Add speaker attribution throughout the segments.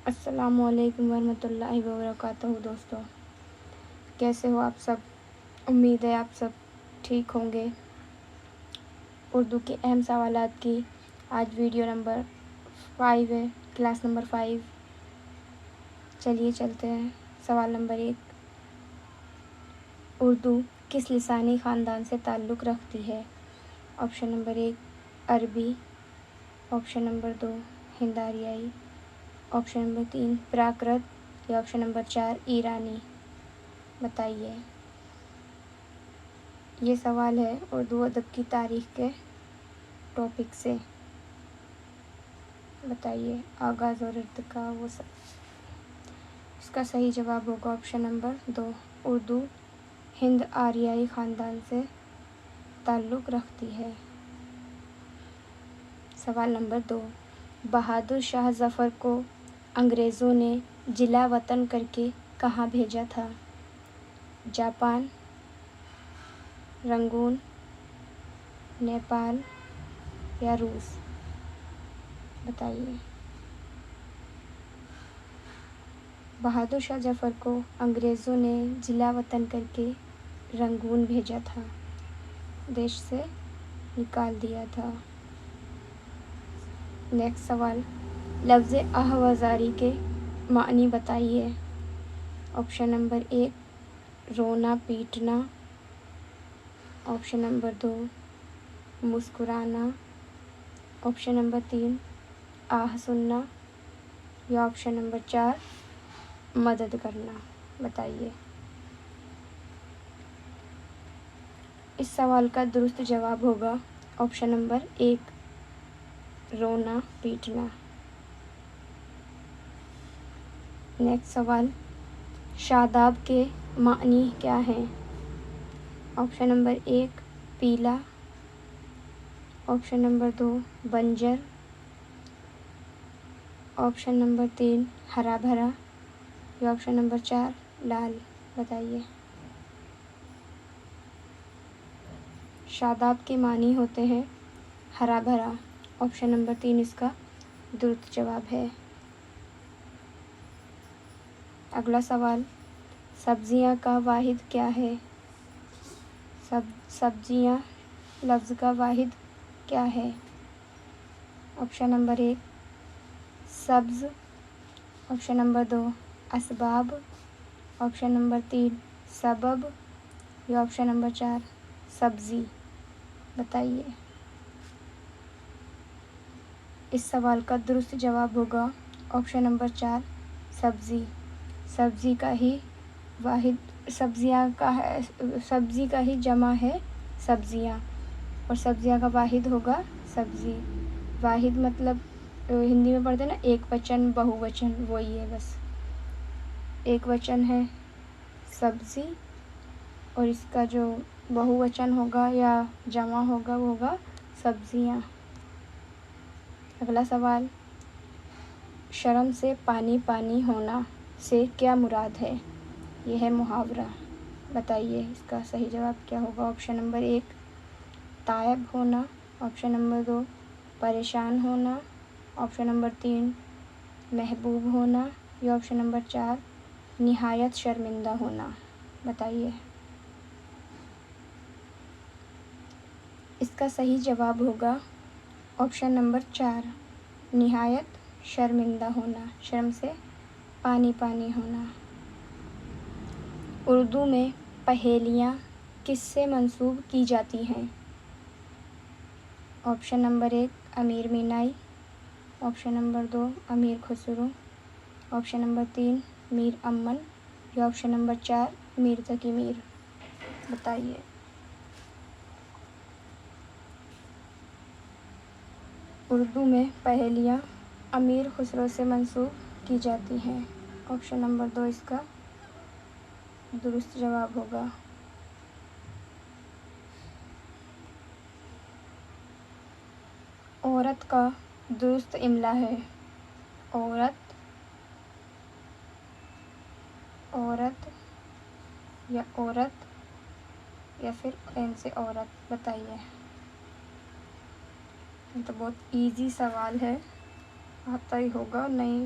Speaker 1: السلام علیکم ورحمۃ اللہ وبرکاتہ دوستوں، کیسے ہو آپ سب؟ امید ہے آپ سب ٹھیک ہوں گے۔ اردو کے اہم سوالات کی آج ویڈیو نمبر 5 ہے، کلاس نمبر 5۔ چلیے چلتے ہیں۔ سوال نمبر 1، اردو کس لسانی خاندان سے تعلق رکھتی ہے؟ آپشن نمبر 1 عربی، آپشن نمبر 2 ہند آریائی، آپشن نمبر 3 پراکرت یا آپشن نمبر 4 ایرانی۔ بتائیے۔ یہ سوال ہے اردو ادب کی تاریخ کے ٹاپک سے۔ بتائیے آغاز اور ارتقاء وہ سب۔ اس کا صحیح جواب ہوگا آپشن نمبر 2، اردو ہند آریائی خاندان سے تعلق رکھتی ہے۔ سوال نمبر 2، بہادر شاہ ظفر کو انگریزوں نے جلا وطن کر کے کہاں بھیجا تھا؟ جاپان، رنگون، نیپال یا روس؟ بتائیے۔ بہادر شاہ ظفر کو انگریزوں نے جلا وطن کر کے رنگون بھیجا تھا، دیش سے نکال دیا تھا۔ نیکسٹ سوال، لفظ آہوازاری کے معنی بتائیے۔ آپشن نمبر 1 رونا پیٹنا، آپشن نمبر 2 مسکرانا، آپشن نمبر 3 آہ سننا یا آپشن نمبر 4 مدد کرنا۔ بتائیے۔ اس سوال کا درست جواب ہوگا آپشن نمبر 1 رونا پیٹنا۔ نیکسٹ سوال، شاداب کے معنی کیا ہیں؟ آپشن نمبر 1 پیلا، آپشن نمبر 2 بنجر، آپشن نمبر 3 ہرا بھرا یا آپشن نمبر 4 لال۔ بتائیے۔ شاداب کے معنی ہوتے ہیں ہرا بھرا۔ آپشن نمبر 3 اس کا درست جواب ہے۔ اگلا سوال، سبزیاں کا واحد کیا ہے؟ سبزیاں لفظ کا واحد کیا ہے؟ آپشن نمبر 1 سبز، آپشن نمبر 2 اسباب، آپشن نمبر 3 سبب یا آپشن نمبر 4 سبزی۔ بتائیے۔ اس سوال کا درست جواب ہوگا آپشن نمبر 4 سبزی۔ سبزی کا ہی واحد سبزی کا ہی جمع ہے سبزیاں، اور سبزیاں کا واحد ہوگا سبزی۔ واحد مطلب ہندی میں پڑھتے ہیں نا ایک وچن بہو وچن، وہی ہے بس۔ ایک وچن ہے سبزی اور اس کا جو بہو وچن ہوگا یا جمع ہوگا وہ ہوگا سبزیاں۔ اگلا سوال، شرم سے پانی پانی ہونا سے کیا مراد ہے؟ یہ ہے محاورہ۔ بتائیے اس کا صحیح جواب کیا ہوگا۔ آپشن نمبر 1 تائب ہونا، آپشن نمبر 2 پریشان ہونا، آپشن نمبر 3 محبوب ہونا یا آپشن نمبر 4 نہایت شرمندہ ہونا۔ بتائیے۔ اس کا صحیح جواب ہوگا آپشن نمبر 4 نہایت شرمندہ ہونا، شرم سے پانی پانی ہونا۔ اردو میں پہیلیاں کس سے منسوب کی جاتی ہیں؟ Option number 1 Amir Minai, option number 2 امیر خسرو، آپشن نمبر 3 میر امن یا آپشن نمبر 4 میر تقی میر۔ بتائیے۔ اردو میں پہیلیاں امیر خسرو سے منسوب کی جاتی ہیں۔ آپشن نمبر 2 اس کا درست جواب ہوگا۔ عورت کا درست املا ہے عورت، عورت یا عورت یا پھر این سے عورت۔ بتائیے۔ یہ تو بہت ایزی سوال ہے، آتا ہی ہوگا، نہیں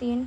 Speaker 1: 3